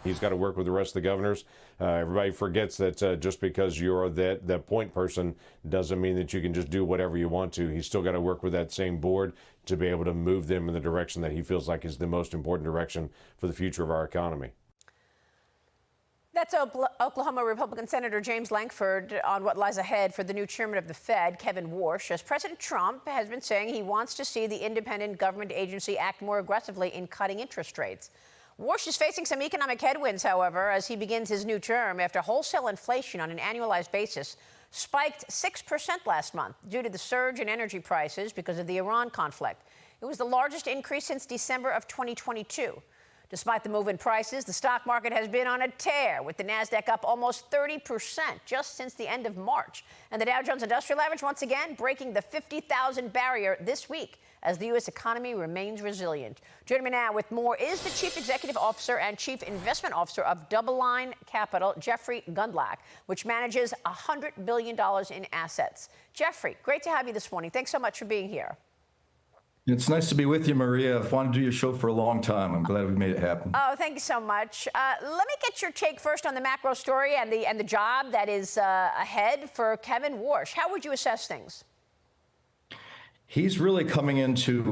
He's got to work with the rest of the governors. Everybody forgets that just because you're that point person doesn't mean that you can just do whatever you want to. He's still got to work with that same board to be able to move them in the direction that he feels like is the most important direction for the future of our economy. That's Oklahoma Republican Senator James Lankford on what lies ahead for the new chairman of the Fed, Kevin Warsh, as President Trump has been saying he wants to see the independent government agency act more aggressively in cutting interest rates. Warsh is facing some economic headwinds, however, as he begins his new term after wholesale inflation on an annualized basis spiked 6% last month due to the surge in energy prices because of the Iran conflict. It was the largest increase since December of 2022. Despite the move in prices, the stock market has been on a tear, with the Nasdaq up almost 30% just since the end of March. And the Dow Jones Industrial Average once again breaking the 50,000 barrier this week as the U.S. economy remains resilient. Joining me now with more is the Chief Executive Officer and Chief Investment Officer of DoubleLine Capital, Jeffrey Gundlach, which manages $100 billion in assets. Jeffrey, great to have you this morning. Thanks so much for being here. It's nice to be with you, Maria. I've wanted to do your show for a long time. I'm glad we made it happen. Oh, thank you so much. Let me get your take first on the macro story and the job that is ahead for Kevin Warsh. How would you assess things? He's really coming into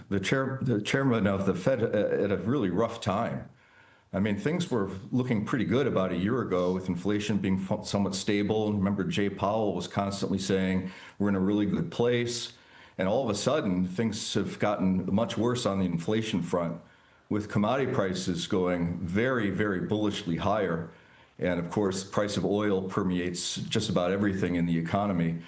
the chairman of the Fed at a really rough time. I mean, things were looking pretty good about a year ago with inflation being somewhat stable. Remember, Jay Powell was constantly saying, we're in a really good place. And all of a sudden, things have gotten much worse on the inflation front, with commodity prices going very, very bullishly higher. And of course, the price of oil permeates just about everything in the economy.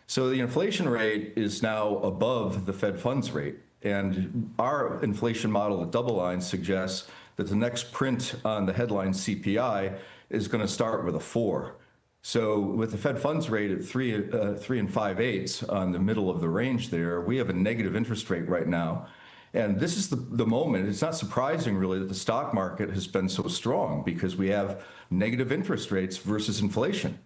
So the inflation rate is now above the Fed funds rate. And our inflation model at DoubleLine suggests that the next print on the headline CPI is going to start with a 4. So with the Fed funds rate at 3 5/8 on the middle of the range there, we have a negative interest rate right now. And this is the moment. It's not surprising, really, that the stock market has been so strong because we have negative interest rates versus inflation.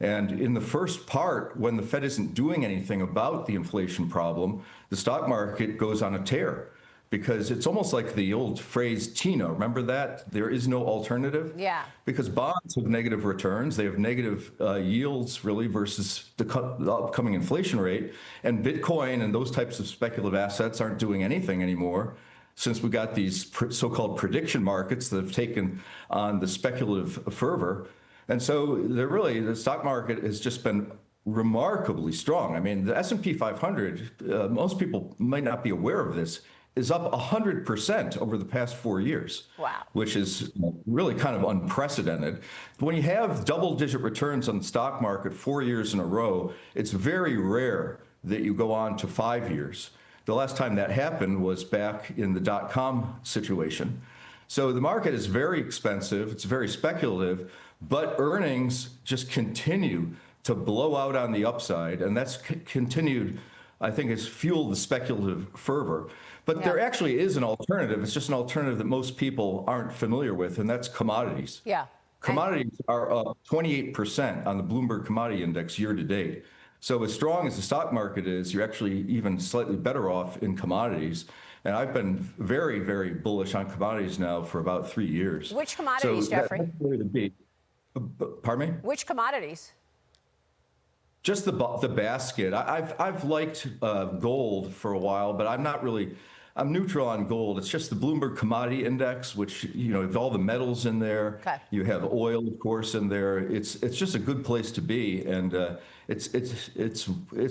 And in the first part, when the Fed isn't doing anything about the inflation problem, the stock market goes on a tear. Because it's almost like the old phrase, Tina, remember that? There is no alternative? Yeah. Because bonds have negative returns. They have negative yields, really, versus the upcoming inflation rate. And Bitcoin and those types of speculative assets aren't doing anything anymore since we got these so-called prediction markets that have taken on the speculative fervor. And so the stock market has just been remarkably strong. I mean, the S&P 500, most people might not be aware of this, is up 100% over the past 4 years. Wow. Which is really kind of unprecedented. When you have double-digit returns on the stock market 4 years in a row, it's very rare that you go on to 5 years. The last time that happened was back in the dot-com situation. So the market is very expensive, it's very speculative, but earnings just continue to blow out on the upside, and that's continued, I think, has fueled the speculative fervor. But there actually is an alternative. It's just an alternative that most people aren't familiar with, and that's commodities. Yeah. Commodities are up 28% on the Bloomberg Commodity Index year to date. So as strong as the stock market is, you're actually even slightly better off in commodities. And I've been very, very bullish on commodities now for about 3 years. Which commodities, Jeffrey? That's where to be. Pardon me? Which commodities? Just the basket. I've liked gold for a while, but I'm neutral on gold. It's just the Bloomberg Commodity Index, which, you know, with all the metals in there. Okay. You have oil, of course, in there. It's just a good place to be, and it's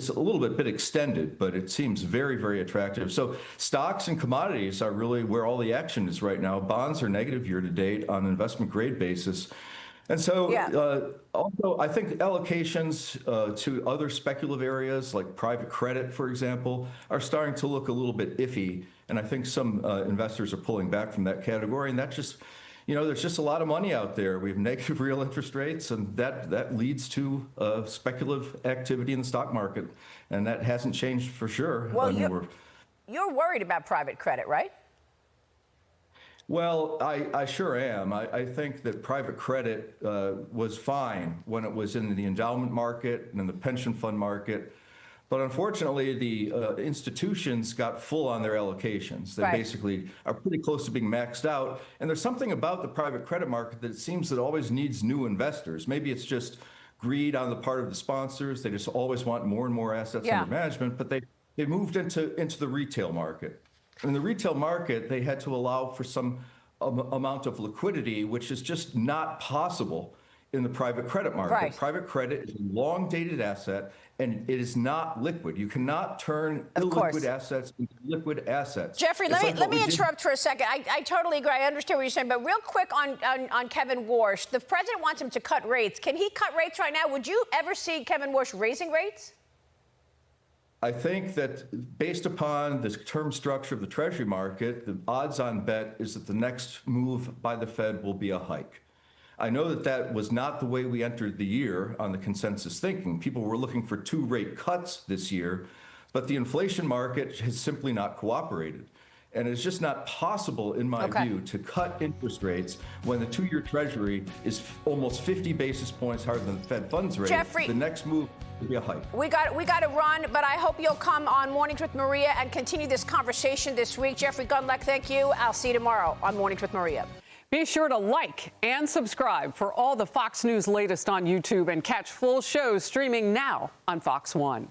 a little bit extended, but it seems very, very attractive. So stocks and commodities are really where all the action is right now. Bonds are negative year to date on an investment grade basis. And so also, I think allocations to other speculative areas like private credit, for example, are starting to look a little bit iffy. And I think some investors are pulling back from that category. And that just, you know, there's just a lot of money out there. We have negative real interest rates, and that leads to speculative activity in the stock market. And that hasn't changed for sure. Well, you're worried about private credit, right? Well, I sure am. I think that private credit was fine when it was in the endowment market and in the pension fund market. But unfortunately, the institutions got full on their allocations. They basically are pretty close to being maxed out. And there's something about the private credit market that it seems that always needs new investors. Maybe it's just greed on the part of the sponsors. They just always want more and more assets under management, but they moved into the retail market. In the retail market, they had to allow for some amount of liquidity, which is just not possible in the private credit market. Private credit is a long-dated asset, and it is not liquid. You cannot turn illiquid assets into liquid assets. Jeffrey, let me interrupt for a second. I totally agree. I understand what you're saying, but real quick on Kevin Warsh, the president wants him to cut rates. Can he cut rates right now? Would you ever see Kevin Warsh raising rates? I think that based upon the term structure of the Treasury market, the odds-on bet is that the next move by the Fed will be a hike. I know that that was not the way we entered the year on the consensus thinking. People were looking for 2 rate cuts this year, but the inflation market has simply not cooperated. And it's just not possible, in my view, to cut interest rates when the 2-year Treasury is almost 50 basis points higher than the Fed funds rate. Jeffrey, the next move will be a hike. We got to run, but I hope you'll come on Mornings with Maria and continue this conversation this week. Jeffrey Gundlach, thank you. I'll see you tomorrow on Mornings with Maria. Be sure to like and subscribe for all the Fox News latest on YouTube and catch full shows streaming now on Fox One.